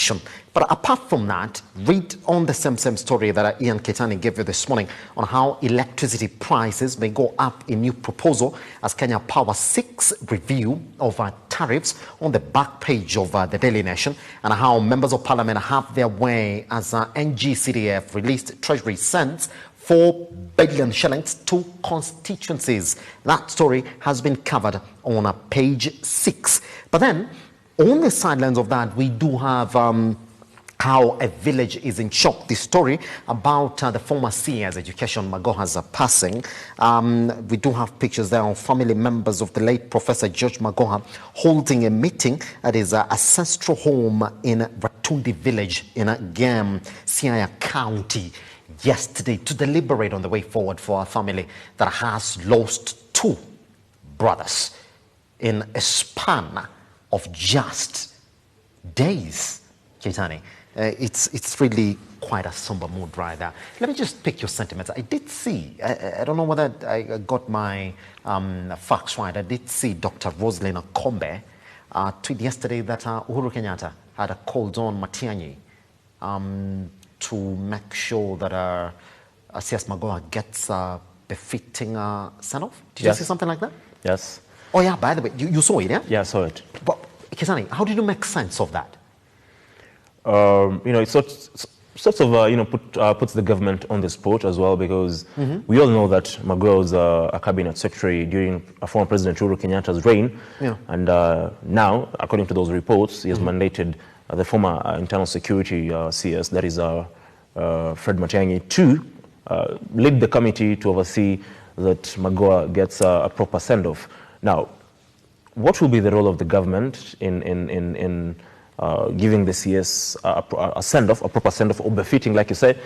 nation. But apart from that, read on the same story that Ian Ketani gave you this morning on how electricity prices may go up in new proposal as Kenya Power seeks review of tariffs on the back page of the Daily Nation, and how members of parliament have their way as NGCDF released Treasury sends 4 billion shillings to constituencies. That story has been covered on page 6. But then, on the sidelines of that, we do have how a village is in shock. The story about the former CS Education Magoha's passing. We do have pictures there of family members of the late Professor George Magoha holding a meeting at his ancestral home in Ratundi village in Gem, Siaya County yesterday to deliberate on the way forward for a family that has lost 2 brothers in a span of just days. Ketani, it's really quite a somber mood right there. Let me just pick your sentiments. I did see, I don't know whether I got my facts right, I did see Dr. Rosalina Kombe tweet yesterday that Uhuru Kenyatta had called on Matiang'i to make sure that CS Magoha gets befitting send-off. Did you see something like that? Yes. Oh yeah, by the way, you saw it, yeah? Yeah, I saw it. But Ketani, how did you make sense of that? It sort of puts the government on the spot as well, because we all know that Magoha was a cabinet secretary during former President Uhuru Kenyatta's reign, and now, according to those reports, he has mandated the former internal security CS, that is Fred Matiang'i, to lead the committee to oversee that Magoha gets a proper send-off. Now, what will be the role of the government in giving the CS a send-off, a proper send-off, or befitting, like you said?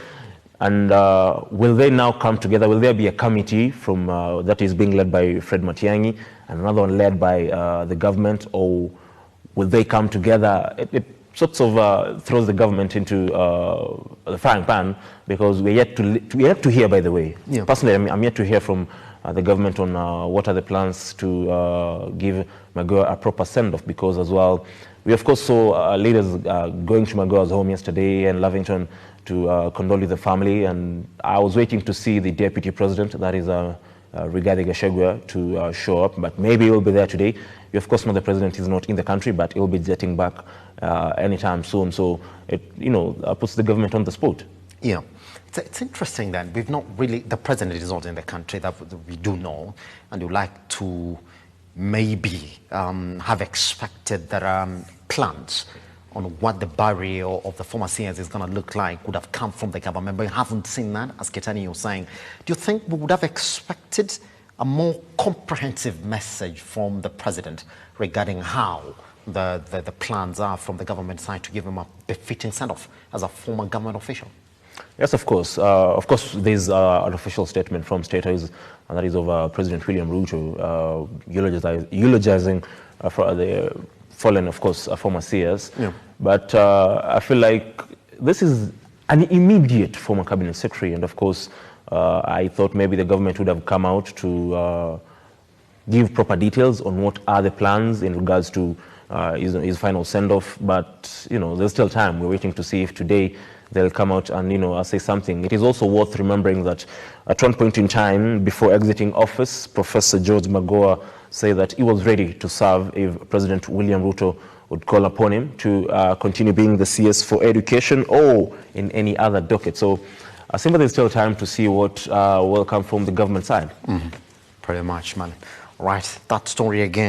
And will they now come together? Will there be a committee from that is being led by Fred Matiang'i and another one led by the government, or will they come together? It sort of throws the government into the frying pan, because we're yet to hear, by the way. Yeah. Personally, I'm yet to hear from the government on what are the plans to give Magoha a proper send-off, because as well, we of course saw leaders going to Magoha's home yesterday and Lavington to condole with the family, and I was waiting to see the deputy president, that is Rigathi Gachagua, to show up, but maybe he will be there today. We of course know the president is not in the country, but he will be jetting back anytime soon, so it puts the government on the spot. Yeah. It's interesting then, we've not really, the president is not in the country, that we do know, and you'd like to maybe have expected that plans on what the burial of the former CS is going to look like would have come from the government, but we haven't seen that, as Ketani was saying. Do you think we would have expected a more comprehensive message from the president regarding how the plans are from the government side to give him a befitting send-off as a former government official? Yes, of course. Of course, there's an official statement from State House, and that is of President William Ruto eulogizing for the fallen, of course, former CS. Yeah. But I feel like this is an immediate former cabinet secretary, and of course, I thought maybe the government would have come out to give proper details on what are the plans in regards to his final send-off. But there's still time. We're waiting to see if today they'll come out and say something. It is also worth remembering that at one point in time, before exiting office, Professor George Magoha said that he was ready to serve if President William Ruto would call upon him to continue being the CS for education or in any other docket. So I think there's still time to see what will come from the government side. Pretty much, man. Right, that story again.